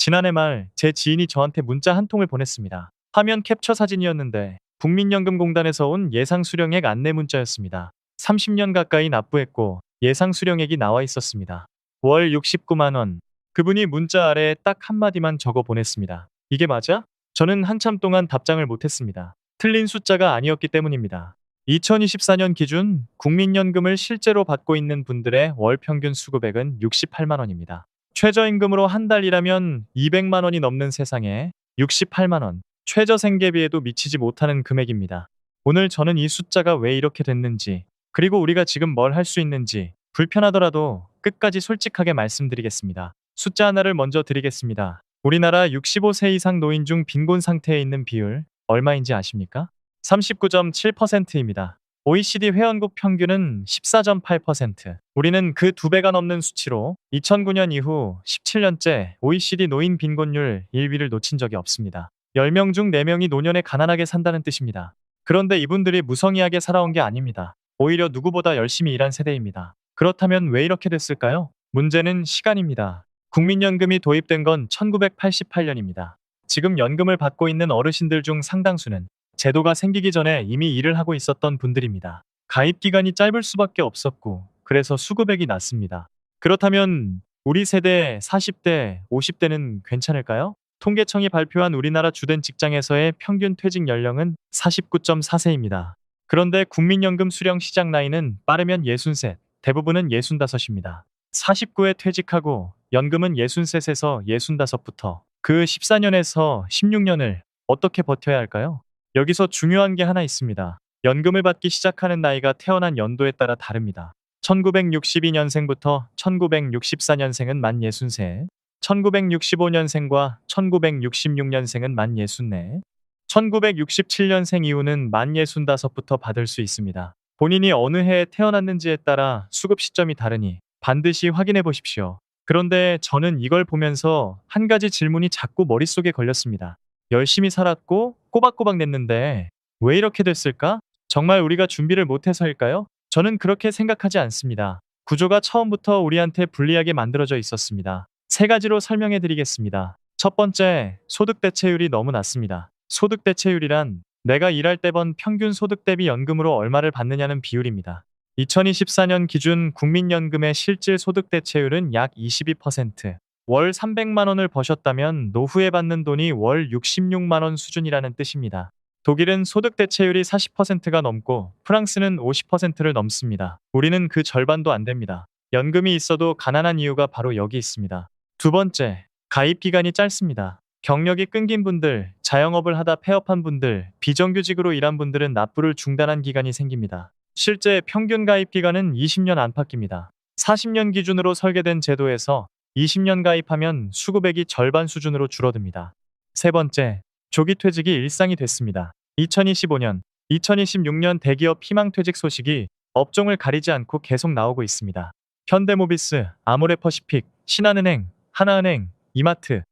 지난해 말 제 지인이 저한테 문자 한 통을 보냈습니다. 화면 캡처 사진이었는데 국민연금공단에서 온 예상 수령액 안내 문자였습니다. 30년 가까이 납부했고 예상 수령액이 나와 있었습니다. 월 69만 원. 그분이 문자 아래에 딱 한마디만 적어 보냈습니다. 이게 맞아? 저는 한참 동안 답장을 못했습니다. 틀린 숫자가 아니었기 때문입니다. 2024년 기준 국민연금을 실제로 받고 있는 분들의 월 평균 수급액은 68만 원입니다. 최저임금으로 한 달 일하면 200만 원이 넘는 세상에 68만 원, 최저 생계비에도 미치지 못하는 금액입니다. 오늘 저는 이 숫자가 왜 이렇게 됐는지, 그리고 우리가 지금 뭘 할 수 있는지, 불편하더라도 끝까지 솔직하게 말씀드리겠습니다. 숫자 하나를 먼저 드리겠습니다. 우리나라 65세 이상 노인 중 빈곤 상태에 있는 비율 얼마인지 아십니까? 39.7%입니다. OECD 회원국 평균은 14.8%. 우리는 그 2배가 넘는 수치로 2009년 이후 17년째 OECD 노인 빈곤율 1위를 놓친 적이 없습니다. 10명 중 4명이 노년에 가난하게 산다는 뜻입니다. 그런데 이분들이 무성의하게 살아온 게 아닙니다. 오히려 누구보다 열심히 일한 세대입니다. 그렇다면 왜 이렇게 됐을까요? 문제는 시간입니다. 국민연금이 도입된 건 1988년입니다. 지금 연금을 받고 있는 어르신들 중 상당수는 제도가 생기기 전에 이미 일을 하고 있었던 분들입니다. 가입 기간이 짧을 수밖에 없었고, 그래서 수급액이 낮습니다. 그렇다면 우리 세대 40대, 50대는 괜찮을까요? 통계청이 발표한 우리나라 주된 직장에서의 평균 퇴직 연령은 49.4세입니다. 그런데 국민연금 수령 시작 나이는 빠르면 63, 대부분은 65입니다. 49에 퇴직하고 연금은 63에서 65부터 그 14년에서 16년을 어떻게 버텨야 할까요? 여기서 중요한 게 하나 있습니다. 연금을 받기 시작하는 나이가 태어난 연도에 따라 다릅니다. 1962년생부터 1964년생은 만 63세, 1965년생과 1966년생은 만 64, 1967년생 이후는 만 65부터 받을 수 있습니다. 본인이 어느 해에 태어났는지에 따라 수급 시점이 다르니 반드시 확인해 보십시오. 그런데 저는 이걸 보면서 한 가지 질문이 자꾸 머릿속에 걸렸습니다. 열심히 살았고 꼬박꼬박 냈는데 왜 이렇게 됐을까? 정말 우리가 준비를 못해서일까요? 저는 그렇게 생각하지 않습니다. 구조가 처음부터 우리한테 불리하게 만들어져 있었습니다. 세 가지로 설명해 드리겠습니다. 첫 번째, 소득 대체율이 너무 낮습니다. 소득 대체율이란 내가 일할 때 번 평균 소득 대비 연금으로 얼마를 받느냐는 비율입니다. 2024년 기준 국민연금의 실질 소득 대체율은 약 22%. 월 300만 원을 버셨다면 노후에 받는 돈이 월 66만 원 수준이라는 뜻입니다. 독일은 소득 대체율이 40%가 넘고 프랑스는 50%를 넘습니다. 우리는 그 절반도 안 됩니다. 연금이 있어도 가난한 이유가 바로 여기 있습니다. 두 번째, 가입 기간이 짧습니다. 경력이 끊긴 분들, 자영업을 하다 폐업한 분들, 비정규직으로 일한 분들은 납부를 중단한 기간이 생깁니다. 실제 평균 가입 기간은 20년 안팎입니다. 40년 기준으로 설계된 제도에서 20년 가입하면 수급액이 절반 수준으로 줄어듭니다. 세 번째, 조기 퇴직이 일상이 됐습니다. 2025년, 2026년 대기업 희망퇴직 소식이 업종을 가리지 않고 계속 나오고 있습니다. 현대모비스, 아모레퍼시픽, 신한은행, 하나은행, 이마트.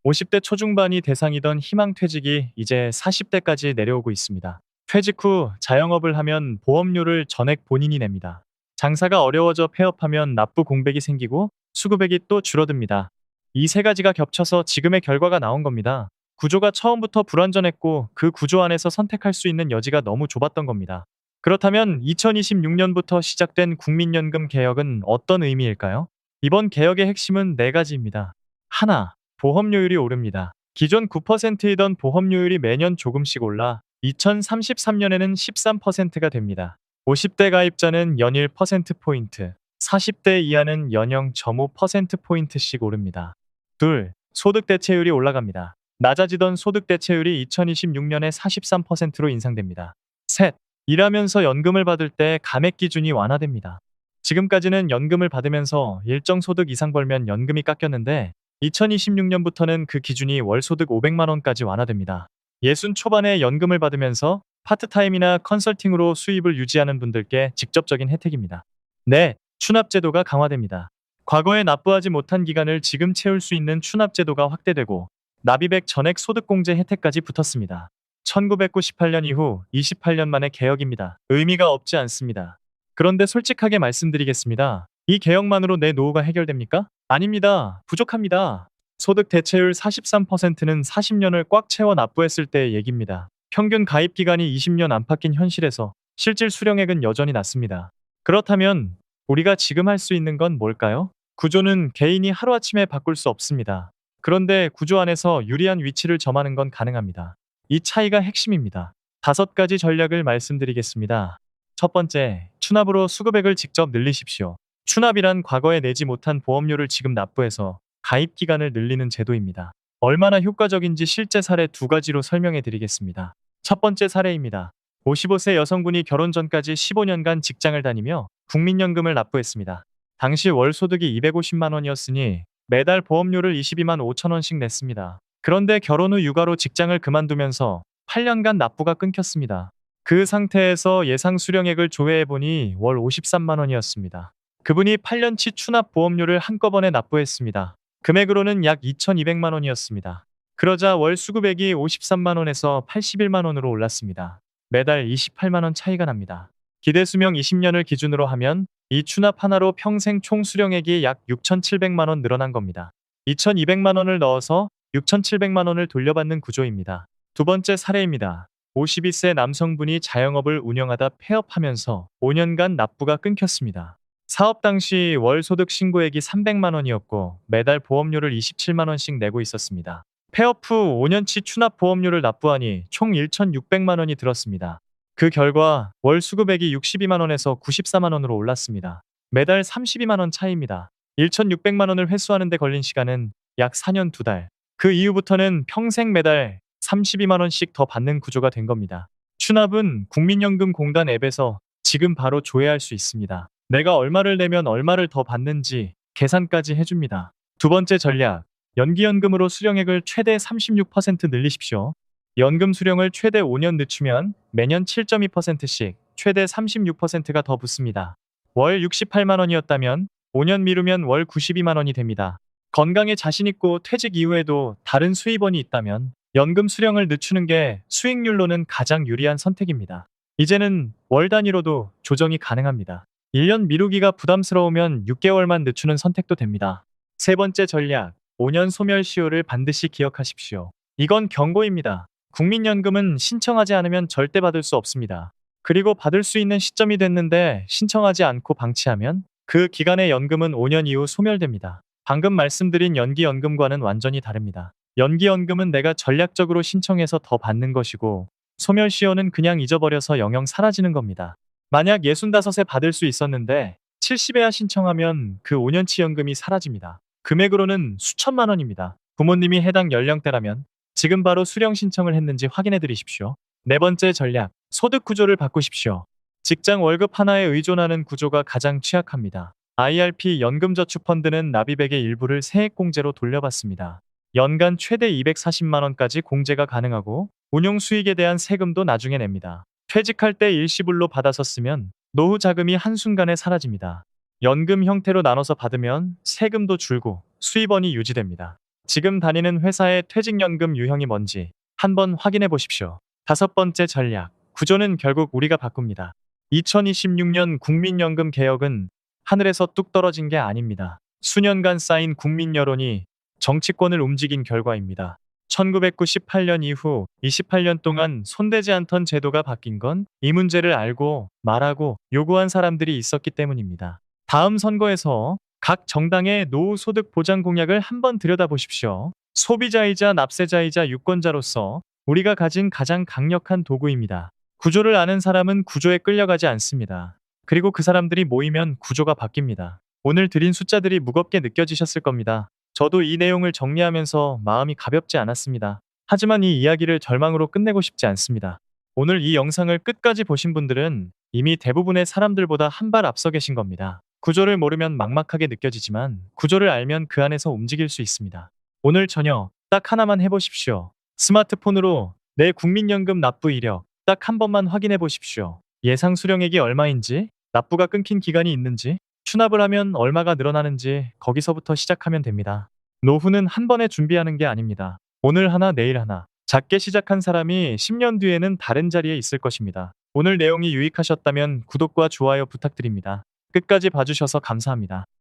50대 초중반이 대상이던 희망퇴직이 이제 40대까지 내려오고 있습니다. 퇴직 후 자영업을 하면 보험료를 전액 본인이 냅니다. 장사가 어려워져 폐업하면 납부 공백이 생기고 수급액이 또 줄어듭니다. 이 세 가지가 겹쳐서 지금의 결과가 나온 겁니다. 구조가 처음부터 불완전했고 그 구조 안에서 선택할 수 있는 여지가 너무 좁았던 겁니다. 그렇다면 2026년부터 시작된 국민연금 개혁은 어떤 의미일까요? 이번 개혁의 핵심은 네 가지입니다. 하나, 보험료율이 오릅니다. 기존 9%이던 보험료율이 매년 조금씩 올라 2033년에는 13%가 됩니다. 50대 가입자는 연일 퍼센트포인트, 40대 이하는 연영 0.5%포인트씩 오릅니다. 둘, 소득 대체율이 올라갑니다. 낮아지던 소득 대체율이 2026년에 43%로 인상됩니다. 셋, 일하면서 연금을 받을 때 감액 기준이 완화됩니다. 지금까지는 연금을 받으면서 일정 소득 이상 벌면 연금이 깎였는데 2026년부터는 그 기준이 월 소득 500만 원까지 완화됩니다. 60 초반에 연금을 받으면서 파트타임이나 컨설팅으로 수입을 유지하는 분들께 직접적인 혜택입니다. 네, 추납제도가 강화됩니다. 과거에 납부하지 못한 기간을 지금 채울 수 있는 추납제도가 확대되고 납입액 전액 소득공제 혜택까지 붙었습니다. 1998년 이후 28년 만의 개혁입니다. 의미가 없지 않습니다. 그런데 솔직하게 말씀드리겠습니다. 이 개혁만으로 내 노후가 해결됩니까? 아닙니다. 부족합니다. 소득 대체율 43%는 40년을 꽉 채워 납부했을 때의 얘기입니다. 평균 가입 기간이 20년 안팎인 현실에서 실질 수령액은 여전히 낮습니다. 그렇다면 우리가 지금 할 수 있는 건 뭘까요? 구조는 개인이 하루아침에 바꿀 수 없습니다. 그런데 구조 안에서 유리한 위치를 점하는 건 가능합니다. 이 차이가 핵심입니다. 5가지 전략을 말씀드리겠습니다. 첫 번째, 추납으로 수급액을 직접 늘리십시오. 추납이란 과거에 내지 못한 보험료를 지금 납부해서 가입 기간을 늘리는 제도입니다. 얼마나 효과적인지 실제 사례 2가지로 설명해 드리겠습니다. 첫 번째 사례입니다. 55세 여성분이 결혼 전까지 15년간 직장을 다니며 국민연금을 납부했습니다. 당시 월 소득이 250만 원이었으니 매달 보험료를 22만 5천 원씩 냈습니다. 그런데 결혼 후 육아로 직장을 그만두면서 8년간 납부가 끊겼습니다. 그 상태에서 예상 수령액을 조회해보니 월 53만 원이었습니다. 그분이 8년치 추납 보험료를 한꺼번에 납부했습니다. 금액으로는 약 2,200만 원이었습니다. 그러자 월 수급액이 53만 원에서 81만 원으로 올랐습니다. 매달 28만 원 차이가 납니다. 기대 수명 20년을 기준으로 하면 이 추납 하나로 평생 총 수령액이 약 6,700만 원 늘어난 겁니다. 2,200만 원을 넣어서 6,700만 원을 돌려받는 구조입니다. 두 번째 사례입니다. 52세 남성분이 자영업을 운영하다 폐업하면서 5년간 납부가 끊겼습니다. 사업 당시 월 소득 신고액이 300만 원이었고 매달 보험료를 27만 원씩 내고 있었습니다. 폐업 후 5년치 추납 보험료를 납부하니 총 1,600만 원이 들었습니다. 그 결과 월 수급액이 62만 원에서 94만 원으로 올랐습니다. 매달 32만 원 차이입니다. 1,600만 원을 회수하는 데 걸린 시간은 약 4년 2달. 그 이후부터는 평생 매달 32만 원씩 더 받는 구조가 된 겁니다. 추납은 국민연금공단 앱에서 지금 바로 조회할 수 있습니다. 내가 얼마를 내면 얼마를 더 받는지 계산까지 해줍니다. 두 번째 전략, 연기연금으로 수령액을 최대 36% 늘리십시오. 연금 수령을 최대 5년 늦추면 매년 7.2%씩 최대 36%가 더 붙습니다. 월 68만 원이었다면 5년 미루면 월 92만 원이 됩니다. 건강에 자신 있고 퇴직 이후에도 다른 수입원이 있다면 연금 수령을 늦추는 게 수익률로는 가장 유리한 선택입니다. 이제는 월 단위로도 조정이 가능합니다. 1년 미루기가 부담스러우면 6개월만 늦추는 선택도 됩니다. 세 번째 전략, 5년 소멸시효를 반드시 기억하십시오. 이건 경고입니다. 국민연금은 신청하지 않으면 절대 받을 수 없습니다. 그리고 받을 수 있는 시점이 됐는데 신청하지 않고 방치하면 그 기간의 연금은 5년 이후 소멸됩니다. 방금 말씀드린 연기연금과는 완전히 다릅니다. 연기연금은 내가 전략적으로 신청해서 더 받는 것이고 소멸시효는 그냥 잊어버려서 영영 사라지는 겁니다. 만약 65세 받을 수 있었는데 70에야 신청하면 그 5년치 연금이 사라집니다. 금액으로는 수천만 원입니다. 부모님이 해당 연령대라면 지금 바로 수령 신청을 했는지 확인해 드리십시오. 네 번째 전략, 소득 구조를 바꾸십시오. 직장 월급 하나에 의존하는 구조가 가장 취약합니다. IRP 연금저축펀드는 납입액의 일부를 세액공제로 돌려받습니다. 연간 최대 240만 원까지 공제가 가능하고 운용 수익에 대한 세금도 나중에 냅니다. 퇴직할 때 일시불로 받아서 쓰면 노후 자금이 한순간에 사라집니다. 연금 형태로 나눠서 받으면 세금도 줄고 수입원이 유지됩니다. 지금 다니는 회사의 퇴직연금 유형이 뭔지 한번 확인해 보십시오. 다섯 번째 전략, 구조는 결국 우리가 바꿉니다. 2026년 국민연금 개혁은 하늘에서 뚝 떨어진 게 아닙니다. 수년간 쌓인 국민 여론이 정치권을 움직인 결과입니다. 1998년 이후 28년 동안 손대지 않던 제도가 바뀐 건 이 문제를 알고 말하고 요구한 사람들이 있었기 때문입니다. 다음 선거에서 각 정당의 노후 소득 보장 공약을 한번 들여다보십시오. 소비자이자 납세자이자 유권자로서 우리가 가진 가장 강력한 도구입니다. 구조를 아는 사람은 구조에 끌려가지 않습니다. 그리고 그 사람들이 모이면 구조가 바뀝니다. 오늘 드린 숫자들이 무겁게 느껴지셨을 겁니다. 저도 이 내용을 정리하면서 마음이 가볍지 않았습니다. 하지만 이 이야기를 절망으로 끝내고 싶지 않습니다. 오늘 이 영상을 끝까지 보신 분들은 이미 대부분의 사람들보다 한 발 앞서 계신 겁니다. 구조를 모르면 막막하게 느껴지지만 구조를 알면 그 안에서 움직일 수 있습니다. 오늘 저녁 딱 하나만 해보십시오. 스마트폰으로 내 국민연금 납부 이력 딱 한 번만 확인해 보십시오. 예상 수령액이 얼마인지, 납부가 끊긴 기간이 있는지, 추납을 하면 얼마가 늘어나는지 거기서부터 시작하면 됩니다. 노후는 한 번에 준비하는 게 아닙니다. 오늘 하나 내일 하나. 작게 시작한 사람이 10년 뒤에는 다른 자리에 있을 것입니다. 오늘 내용이 유익하셨다면 구독과 좋아요 부탁드립니다. 끝까지 봐주셔서 감사합니다.